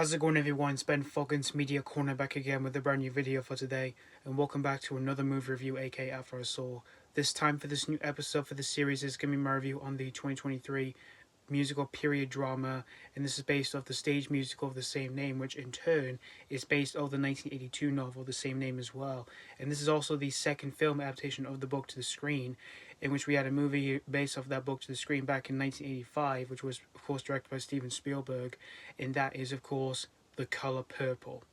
How's it going, everyone? It's Ben Foggins, Media Corner, back again with a brand new video for today, and welcome back to another movie review, aka After I Saw. This time for this new episode for the series is going to be my review on the 2023 musical period drama, and this is based off the stage musical of the same name, which in turn is based off the 1982 novel of the same name as well. And this is also the second film adaptation of the book to the screen, in which we had a movie based off that book to the screen back in 1985, which was of course directed by Steven Spielberg, and that is of course The Color Purple.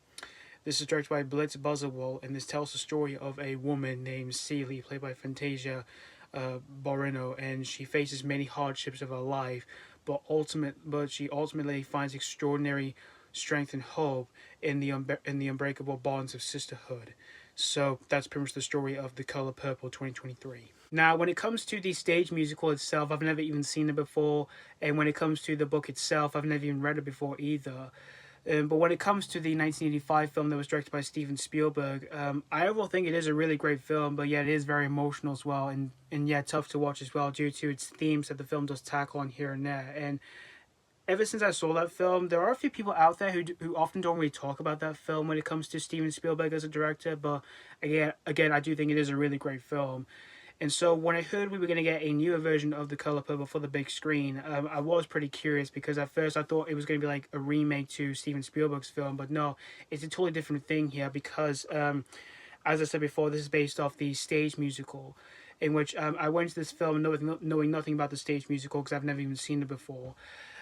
This is directed by Blitz Bazawule, and this tells the story of a woman named Celie, played by Fantasia, Barrino, and she faces many hardships of her life, but she ultimately finds extraordinary strength and hope in the unbreakable bonds of sisterhood. So that's pretty much the story of The Color Purple 2023. Now, when it comes to the stage musical itself, I've never even seen it before, and when it comes to the book itself, I've never even read it before either. But when it comes to the 1985 film that was directed by Steven Spielberg, I overall think it is a really great film, but yet it is very emotional as well, and yet tough to watch as well due to its themes that the film does tackle on here and there. And ever since I saw that film, there are a few people out there who often don't really talk about that film when it comes to Steven Spielberg as a director, but again, I do think it is a really great film. And so when I heard we were going to get a newer version of The Color Purple for the big screen, I was pretty curious because at first I thought it was going to be like a remake to Steven Spielberg's film, but no, it's a totally different thing here because, as I said before, this is based off the stage musical, in which I went to this film knowing nothing about the stage musical because I've never even seen it before.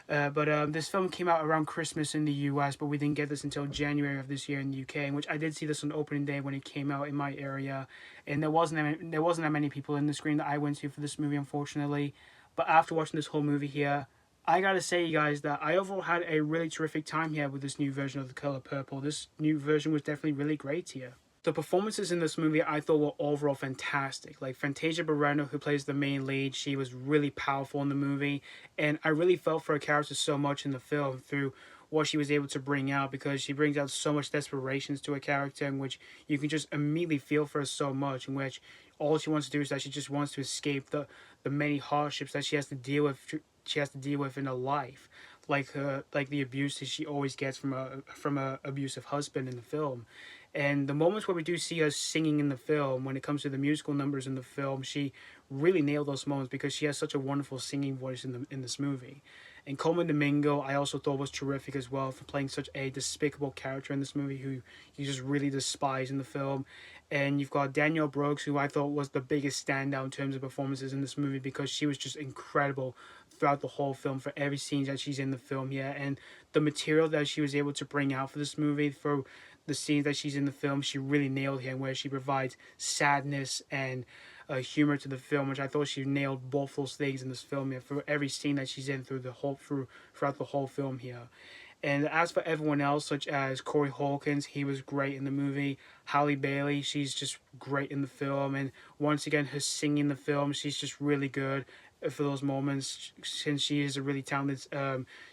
But this film came out around Christmas in the US, but we didn't get this until January of this year in the UK, in which I did see this on opening day when it came out in my area, and there wasn't that many people in the screen that I went to for this movie, unfortunately. But after watching this whole movie here, I gotta say, you guys, that I overall had a really terrific time here with this new version of The Color Purple. This new version was definitely really great here. The performances in this movie I thought were overall fantastic. Like Fantasia Barrino, who plays the main lead, she was really powerful in the movie, and I really felt for her character so much in the film through what she was able to bring out, because she brings out so much desperation to a character in which you can just immediately feel for her so much, in which all she wants to do is that she just wants to escape the many hardships that she has to deal with in her life, like the abuse that she always gets from a abusive husband in the film. And the moments where we do see her singing in the film, when it comes to the musical numbers in the film, she really nailed those moments because she has such a wonderful singing voice in this movie. And Colman Domingo, I also thought was terrific as well for playing such a despicable character in this movie who you just really despise in the film. And you've got Danielle, who I thought was the biggest standout in terms of performances in this movie, because she was just incredible throughout the whole film for every scene that she's in the film here. And the material that she was able to bring out for this movie, for the scenes that she's in the film, she really nailed here, where she provides sadness and humor to the film, which I thought she nailed both those things in this film here for every scene that she's in throughout the whole film here. And as for everyone else, such as Corey Hawkins, he was great in the movie. Halle Bailey, she's just great in the film. And once again, her singing in the film, she's just really good for those moments, since she is a really talented,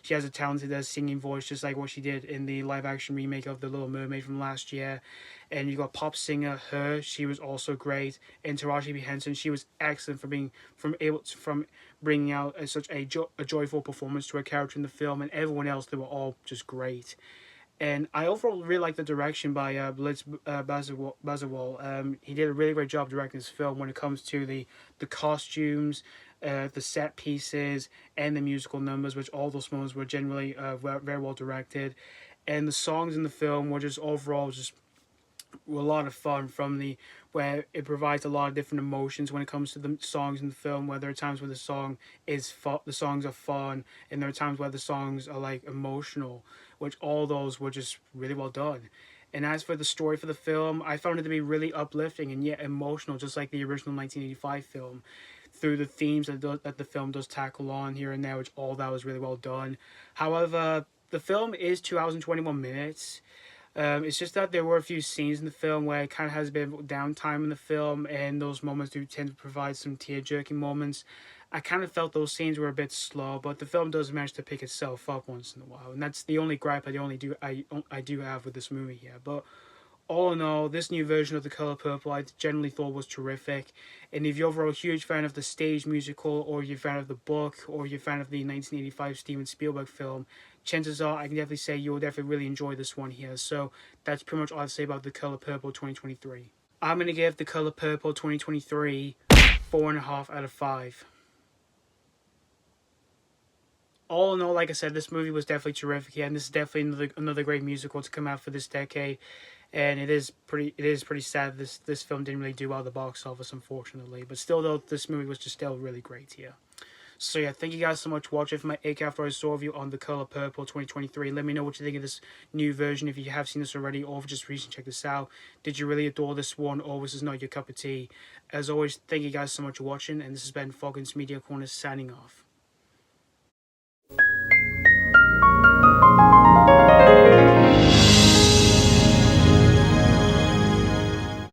she has a talented singing voice, just like what she did in the live action remake of The Little Mermaid from last year. And you got pop singer her, she was also great. And Taraji Henson, she was excellent from bringing out such a joyful performance to her character in the film. And everyone else, they were all just great. And I overall really like the direction by Blitz Bazawule. He did a really great job directing this film when it comes to the costumes, the set pieces, and the musical numbers, which all those moments were generally very well directed. And the songs in the film were just overall just a lot of fun, where it provides a lot of different emotions when it comes to the songs in the film, where there are times where the songs are fun, and there are times where the songs are like emotional, which all those were just really well done. And as for the story for the film, I found it to be really uplifting and yet emotional, just like the original 1985 film, through the themes that the film does tackle on here and there, which all that was really well done. However, the film is 2 hours and 21 minutes. It's just that there were a few scenes in the film where it kind of has a bit of downtime in the film, and those moments do tend to provide some tear-jerking moments. I kind of felt those scenes were a bit slow, but the film does manage to pick itself up once in a while, and that's the only gripe I do have with this movie here. But all in all, this new version of The Color Purple I generally thought was terrific. And if you're overall a huge fan of the stage musical, or you're a fan of the book, or you're a fan of the 1985 Steven Spielberg film, chances are I can definitely say you'll definitely really enjoy this one here. So that's pretty much all I'd say about The Color Purple 2023. I'm going to give The Color Purple 2023 4.5 out of 5. All in all, like I said, this movie was definitely terrific. Yeah, and this is definitely another great musical to come out for this decade. And it is pretty sad this film didn't really do well at the box office, unfortunately. But still, though, this movie was just still really great here. So yeah, thank you guys so much for watching for my AK After I Saw review on The Color Purple 2023. Let me know what you think of this new version, if you have seen this already, or if just recently checked this out. Did you really adore this one, or was this not your cup of tea? As always, thank you guys so much for watching, and this has been Hawkins Media Corner signing off.